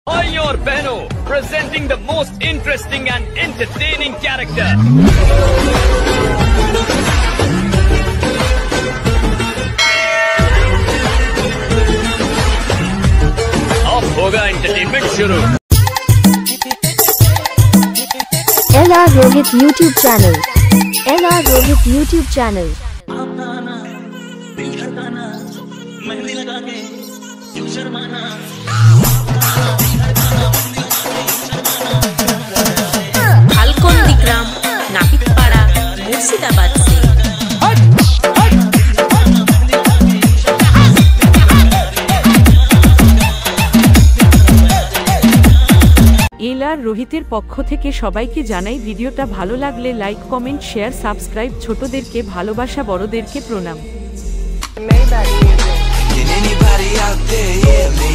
भाई और बहनों, presenting the most interesting and entertaining character. अब होगा एंटरटेनमेंट शुरू। LR Rohit YouTube channel. LR Rohit YouTube channel. ग्राम नापितपाड़ा मुर्शिदाबाद से এলআর রোহিতের পক্ষ থেকে সবাইকে জানাই ভিডিওটা ভালো লাগলে লাইক কমেন্ট শেয়ার সাবস্ক্রাইব ছোটদেরকে ভালোবাসা বড়দেরকে প্রণাম। Can anybody out there hear me?